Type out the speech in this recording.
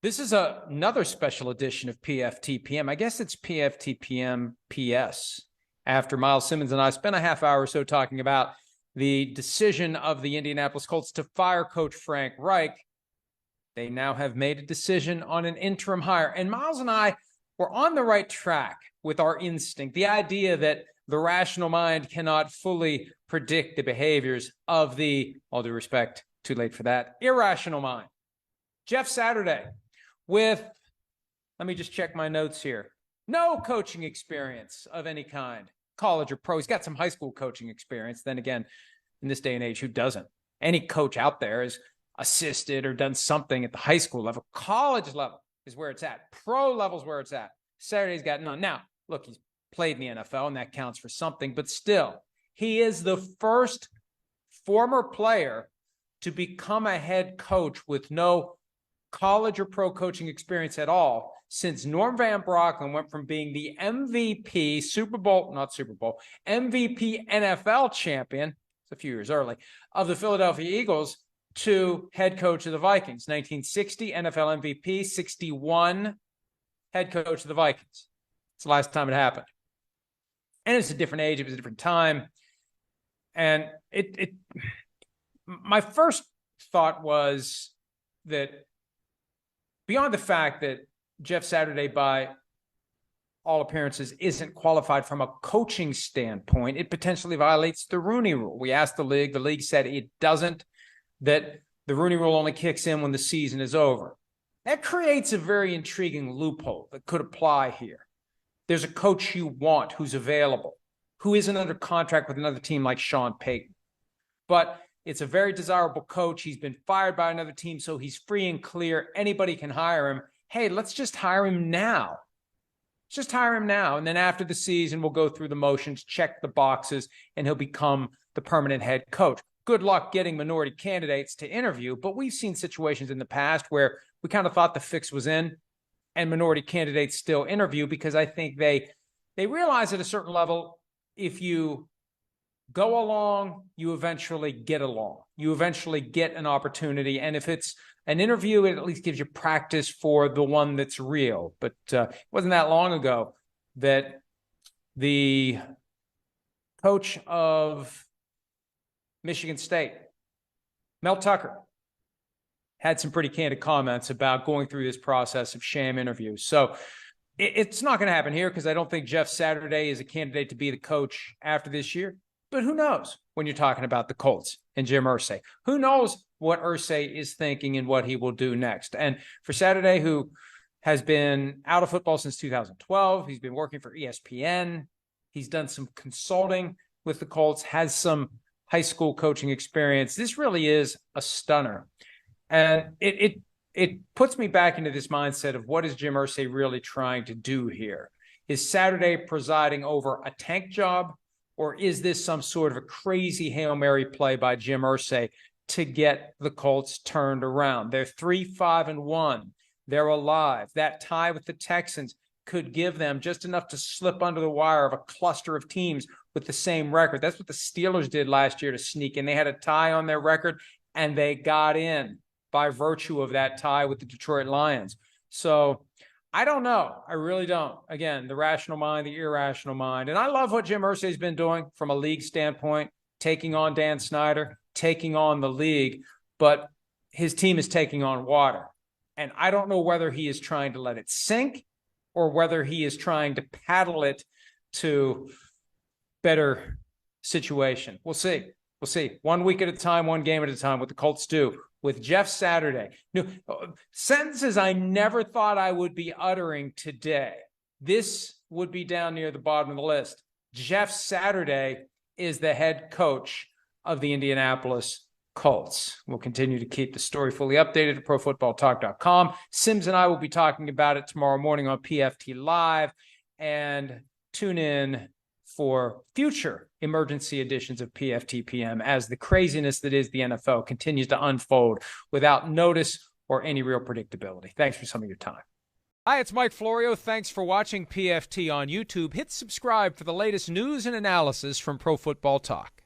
This is another special edition of PFTPM. I guess it's PFTPM PS. After Miles Simmons and I spent a half hour or so talking about the decision of the Indianapolis Colts to fire Coach Frank Reich, they now have made a decision on an interim hire. And Miles and I were on the right track with our instinct, the idea that the rational mind cannot fully predict the behaviors of the, all due respect, too late for that, irrational mind. Jeff Saturday, with, let me just check my notes here, no coaching experience of any kind, college or pro. He's got some high school coaching experience. Then again, in this day and age, who doesn't? Any coach out there has assisted or done something at the high school level. College level is where it's at. Pro level is where it's at. Saturday's got none. Now, look, he's played in the NFL, and that counts for something. But still, he is the first former player to become a head coach with no college or pro coaching experience at all since Norm Van Brocklin went from being the MVP MVP NFL champion, it's a few years early, of the Philadelphia Eagles to head coach of the Vikings. 1960 NFL MVP, 61 head coach of the Vikings. It's the last time it happened. And it's a different age, it was a different time. And my first thought was that beyond the fact that Jeff Saturday, by all appearances, isn't qualified from a coaching standpoint, it potentially violates the Rooney Rule. We asked the league said it doesn't, that the Rooney Rule only kicks in when the season is over. That creates a very intriguing loophole that could apply here. There's a coach you want who's available, who isn't under contract with another team like Sean Payton. But it's a very desirable coach. He's been fired by another team, so he's free and clear. Anybody can hire him. Hey, let's just hire him now. Just hire him now. And then after the season, we'll go through the motions, check the boxes, and he'll become the permanent head coach. Good luck getting minority candidates to interview, but we've seen situations in the past where we kind of thought the fix was in and minority candidates still interview because I think they realize at a certain level, if you go along, you eventually get along. You eventually get an opportunity. And if it's an interview, it at least gives you practice for the one that's real. But it wasn't that long ago that the coach of Michigan State, Mel Tucker, had some pretty candid comments about going through this process of sham interviews. So it's not going to happen here because I don't think Jeff Saturday is a candidate to be the coach after this year. But who knows when you're talking about the Colts and Jim Irsay? Who knows what Irsay is thinking and what he will do next? And for Saturday, who has been out of football since 2012, he's been working for ESPN. He's done some consulting with the Colts, has some high school coaching experience. This really is a stunner. And it puts me back into this mindset of what is Jim Irsay really trying to do here? Is Saturday presiding over a tank job? Or is this some sort of a crazy Hail Mary play by Jim Irsay to get the Colts turned around? They're 3-5-1. They're alive. That tie with the Texans could give them just enough to slip under the wire of a cluster of teams with the same record. That's what the Steelers did last year to sneak in. They had a tie on their record, and they got in by virtue of that tie with the Detroit Lions. So I don't know. I really don't. Again, the rational mind, the irrational mind. And I love what Jim Irsay's been doing from a league standpoint, taking on Dan Snyder, taking on the league, but his team is taking on water. And I don't know whether he is trying to let it sink or whether he is trying to paddle it to better situation. We'll see. We'll see. 1 week at a time, one game at a time, what the Colts do with Jeff Saturday. Sentences I never thought I would be uttering today. This would be down near the bottom of the list. Jeff Saturday is the head coach of the Indianapolis Colts. We'll continue to keep the story fully updated at ProFootballTalk.com. Sims and I will be talking about it tomorrow morning on PFT Live. And tune in for future emergency editions of PFTPM as the craziness that is the NFL continues to unfold without notice or any real predictability. Thanks for some of your time. Hi, it's Mike Florio. Thanks for watching PFT on YouTube. Hit subscribe for the latest news and analysis from Pro Football Talk.